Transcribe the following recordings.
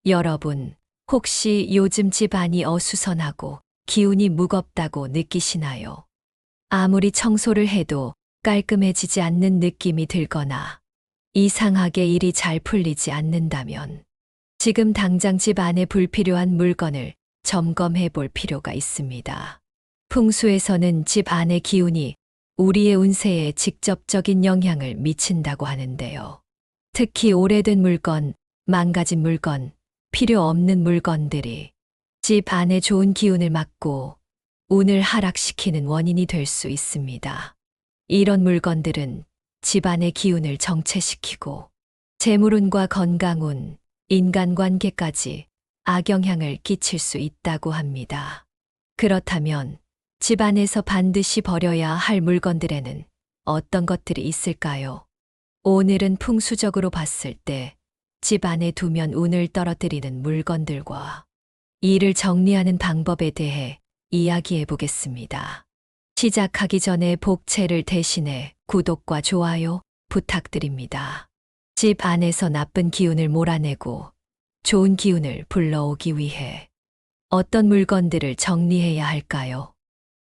여러분, 혹시 요즘 집안이 어수선하고 기운이 무겁다고 느끼시나요? 아무리 청소를 해도 깔끔해지지 않는 느낌이 들거나 이상하게 일이 잘 풀리지 않는다면 지금 당장 집 안에 불필요한 물건을 점검해 볼 필요가 있습니다. 풍수에서는 집 안의 기운이 우리의 운세에 직접적인 영향을 미친다고 하는데요. 특히 오래된 물건, 망가진 물건, 필요 없는 물건들이 집 안에 좋은 기운을 막고 운을 하락시키는 원인이 될 수 있습니다. 이런 물건들은 집안의 기운을 정체시키고 재물운과 건강운, 인간관계까지 악영향을 끼칠 수 있다고 합니다. 그렇다면 집안에서 반드시 버려야 할 물건들에는 어떤 것들이 있을까요? 오늘은 풍수적으로 봤을 때 집안에 두면 운을 떨어뜨리는 물건들과 이를 정리하는 방법에 대해 이야기해 보겠습니다. 시작하기 전에 복채를 대신해 구독과 좋아요 부탁드립니다. 집 안에서 나쁜 기운을 몰아내고 좋은 기운을 불러오기 위해 어떤 물건들을 정리해야 할까요?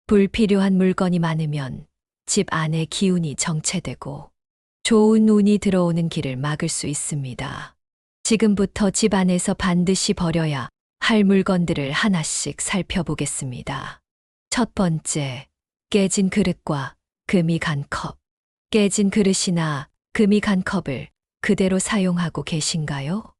불필요한 물건이 많으면 집 안에 기운이 정체되고 좋은 운이 들어오는 길을 막을 수 있습니다. 지금부터 집 안에서 반드시 버려야 할 물건들을 하나씩 살펴보겠습니다. 첫 번째, 깨진 그릇과 금이 간 컵. 깨진 그릇이나 금이 간 컵을 그대로 사용하고 계신가요?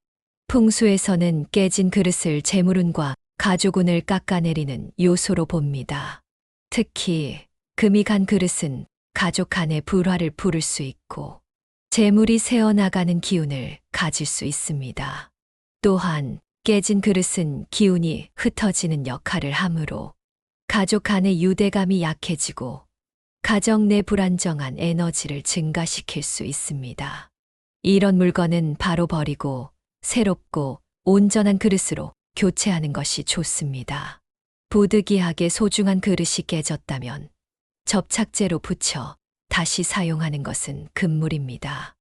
풍수에서는 깨진 그릇을 재물운과 가족운을 깎아내리는 요소로 봅니다. 특히 금이 간 그릇은 가족 안에 불화를 부를 수 있고 재물이 새어나가는 기운을 가질 수 있습니다. 또한 깨진 그릇은 기운이 흩어지는 역할을 하므로 가족 간의 유대감이 약해지고 가정 내 불안정한 에너지를 증가시킬 수 있습니다. 이런 물건은 바로 버리고 새롭고 온전한 그릇으로 교체하는 것이 좋습니다. 부득이하게 소중한 그릇이 깨졌다면 접착제로 붙여 다시 사용하는 것은 금물입니다.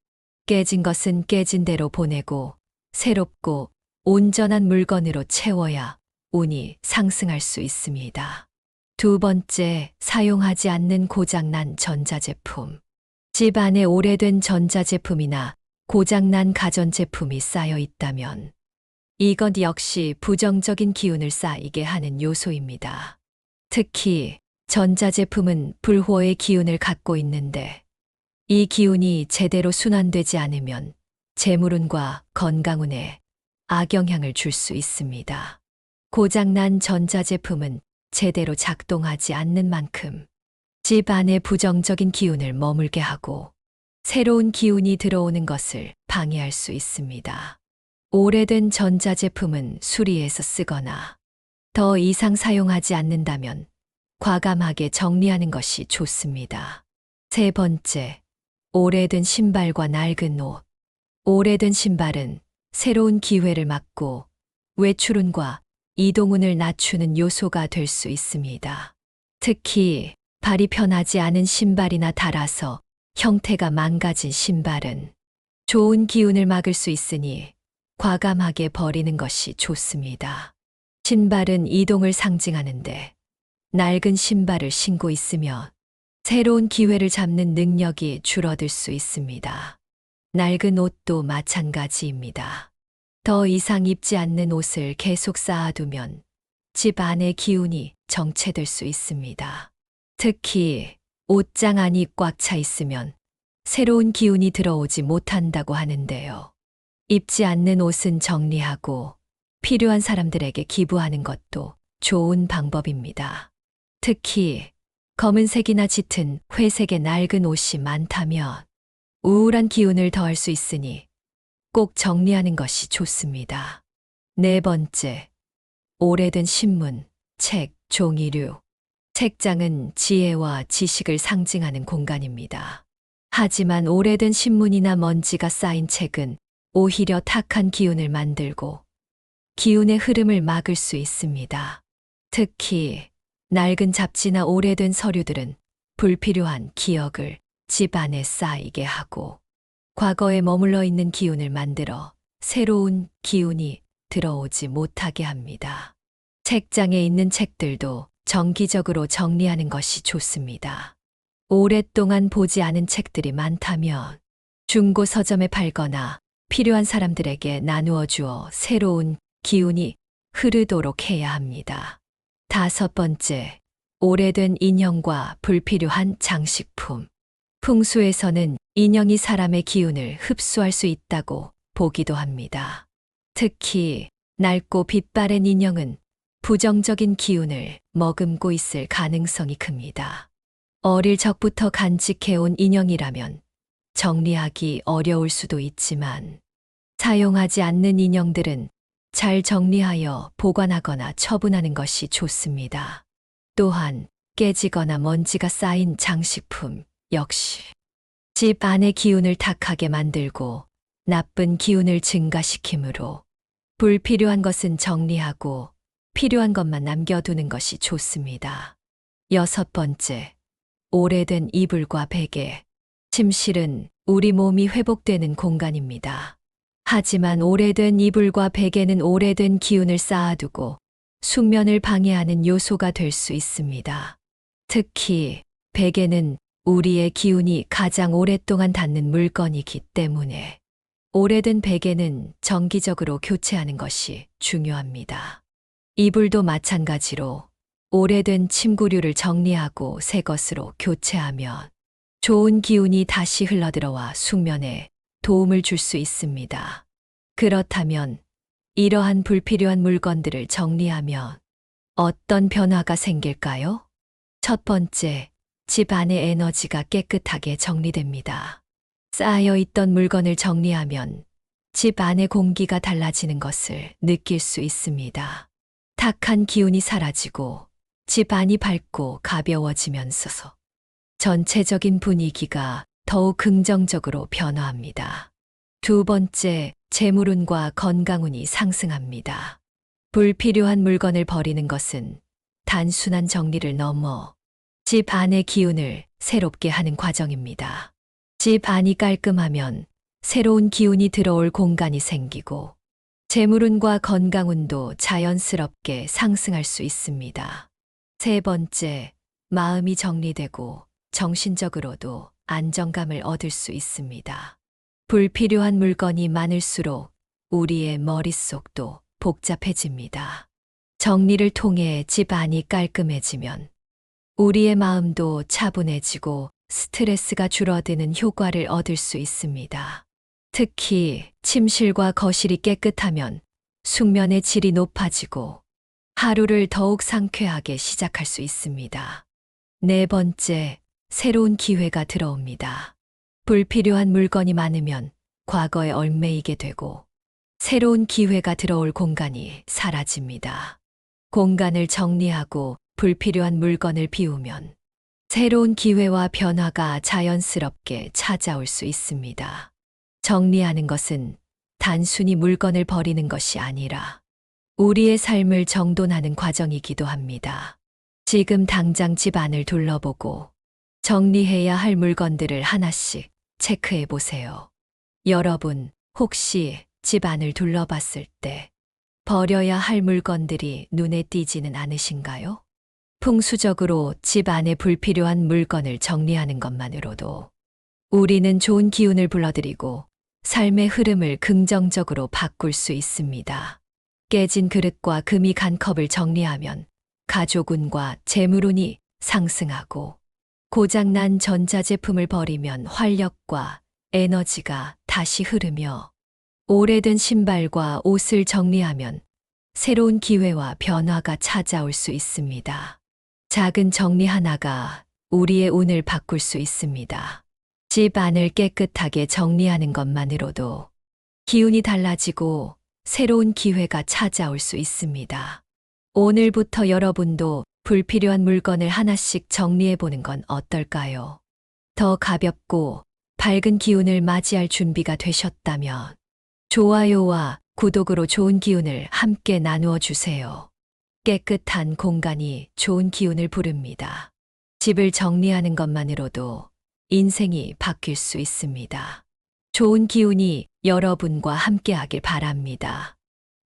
깨진 것은 깨진 대로 보내고 새롭고 온전한 물건으로 채워야 운이 상승할 수 있습니다. 두 번째, 사용하지 않는 고장난 전자제품. 집 안에 오래된 전자제품이나 고장난 가전제품이 쌓여 있다면 이것 역시 부정적인 기운을 쌓이게 하는 요소입니다. 특히 전자제품은 불호의 기운을 갖고 있는데 이 기운이 제대로 순환되지 않으면 재물운과 건강운에 악영향을 줄 수 있습니다. 고장난 전자제품은 제대로 작동하지 않는 만큼 집 안에 부정적인 기운을 머물게 하고 새로운 기운이 들어오는 것을 방해할 수 있습니다. 오래된 전자제품은 수리해서 쓰거나 더 이상 사용하지 않는다면 과감하게 정리하는 것이 좋습니다. 세 번째, 오래된 신발과 낡은 옷. 오래된 신발은 새로운 기회를 막고 외출운과 이동운을 낮추는 요소가 될 수 있습니다. 특히 발이 편하지 않은 신발이나 닳아서 형태가 망가진 신발은 좋은 기운을 막을 수 있으니 과감하게 버리는 것이 좋습니다. 신발은 이동을 상징하는데 낡은 신발을 신고 있으면 새로운 기회를 잡는 능력이 줄어들 수 있습니다. 낡은 옷도 마찬가지입니다. 더 이상 입지 않는 옷을 계속 쌓아두면 집 안의 기운이 정체될 수 있습니다. 특히 옷장 안이 꽉 차 있으면 새로운 기운이 들어오지 못한다고 하는데요. 입지 않는 옷은 정리하고 필요한 사람들에게 기부하는 것도 좋은 방법입니다. 특히 검은색이나 짙은 회색의 낡은 옷이 많다면 우울한 기운을 더할 수 있으니 꼭 정리하는 것이 좋습니다. 네 번째, 오래된 신문, 책, 종이류. 책장은 지혜와 지식을 상징하는 공간입니다. 하지만 오래된 신문이나 먼지가 쌓인 책은 오히려 탁한 기운을 만들고 기운의 흐름을 막을 수 있습니다. 특히 낡은 잡지나 오래된 서류들은 불필요한 기억을 집 안에 쌓이게 하고 과거에 머물러 있는 기운을 만들어 새로운 기운이 들어오지 못하게 합니다. 책장에 있는 책들도 정기적으로 정리하는 것이 좋습니다. 오랫동안 보지 않은 책들이 많다면 중고 서점에 팔거나 필요한 사람들에게 나누어 주어 새로운 기운이 흐르도록 해야 합니다. 5번째, 오래된 인형과 불필요한 장식품. 풍수에서는 인형이 사람의 기운을 흡수할 수 있다고 보기도 합니다. 특히 낡고 빛바랜 인형은 부정적인 기운을 머금고 있을 가능성이 큽니다. 어릴 적부터 간직해온 인형이라면 정리하기 어려울 수도 있지만 사용하지 않는 인형들은 잘 정리하여 보관하거나 처분하는 것이 좋습니다. 또한 깨지거나 먼지가 쌓인 장식품 역시 집 안의 기운을 탁하게 만들고 나쁜 기운을 증가시키므로 불필요한 것은 정리하고 필요한 것만 남겨두는 것이 좋습니다. 6번째, 오래된 이불과 베개. 침실은 우리 몸이 회복되는 공간입니다. 하지만 오래된 이불과 베개는 오래된 기운을 쌓아두고 숙면을 방해하는 요소가 될 수 있습니다. 특히 베개는 우리의 기운이 가장 오랫동안 닿는 물건이기 때문에 오래된 베개는 정기적으로 교체하는 것이 중요합니다. 이불도 마찬가지로 오래된 침구류를 정리하고 새 것으로 교체하면 좋은 기운이 다시 흘러들어와 숙면에 도움을 줄 수 있습니다. 그렇다면 이러한 불필요한 물건들을 정리하면 어떤 변화가 생길까요? 첫 번째, 집 안의 에너지가 깨끗하게 정리됩니다. 쌓여있던 물건을 정리하면 집 안의 공기가 달라지는 것을 느낄 수 있습니다. 탁한 기운이 사라지고 집 안이 밝고 가벼워지면서 전체적인 분위기가 더욱 긍정적으로 변화합니다. 2번째, 재물운과 건강운이 상승합니다. 불필요한 물건을 버리는 것은 단순한 정리를 넘어 집 안의 기운을 새롭게 하는 과정입니다. 집 안이 깔끔하면 새로운 기운이 들어올 공간이 생기고 재물운과 건강운도 자연스럽게 상승할 수 있습니다. 3번째, 마음이 정리되고 정신적으로도 안정감을 얻을 수 있습니다. 불필요한 물건이 많을수록 우리의 머릿속도 복잡해집니다. 정리를 통해 집 안이 깔끔해지면 우리의 마음도 차분해지고 스트레스가 줄어드는 효과를 얻을 수 있습니다. 특히 침실과 거실이 깨끗하면 숙면의 질이 높아지고 하루를 더욱 상쾌하게 시작할 수 있습니다. 4번째, 새로운 기회가 들어옵니다. 불필요한 물건이 많으면 과거에 얽매이게 되고 새로운 기회가 들어올 공간이 사라집니다. 공간을 정리하고 불필요한 물건을 비우면 새로운 기회와 변화가 자연스럽게 찾아올 수 있습니다. 정리하는 것은 단순히 물건을 버리는 것이 아니라 우리의 삶을 정돈하는 과정이기도 합니다. 지금 당장 집 안을 둘러보고 정리해야 할 물건들을 하나씩 체크해 보세요. 여러분, 혹시 집 안을 둘러봤을 때 버려야 할 물건들이 눈에 띄지는 않으신가요? 풍수적으로 집 안에 불필요한 물건을 정리하는 것만으로도 우리는 좋은 기운을 불러들이고 삶의 흐름을 긍정적으로 바꿀 수 있습니다. 깨진 그릇과 금이 간 컵을 정리하면 가족운과 재물운이 상승하고 고장난 전자제품을 버리면 활력과 에너지가 다시 흐르며 오래된 신발과 옷을 정리하면 새로운 기회와 변화가 찾아올 수 있습니다. 작은 정리 하나가 우리의 운을 바꿀 수 있습니다. 집 안을 깨끗하게 정리하는 것만으로도 기운이 달라지고 새로운 기회가 찾아올 수 있습니다. 오늘부터 여러분도 불필요한 물건을 하나씩 정리해 보는 건 어떨까요? 더 가볍고 밝은 기운을 맞이할 준비가 되셨다면 좋아요와 구독으로 좋은 기운을 함께 나누어 주세요. 깨끗한 공간이 좋은 기운을 부릅니다. 집을 정리하는 것만으로도 인생이 바뀔 수 있습니다. 좋은 기운이 여러분과 함께하길 바랍니다.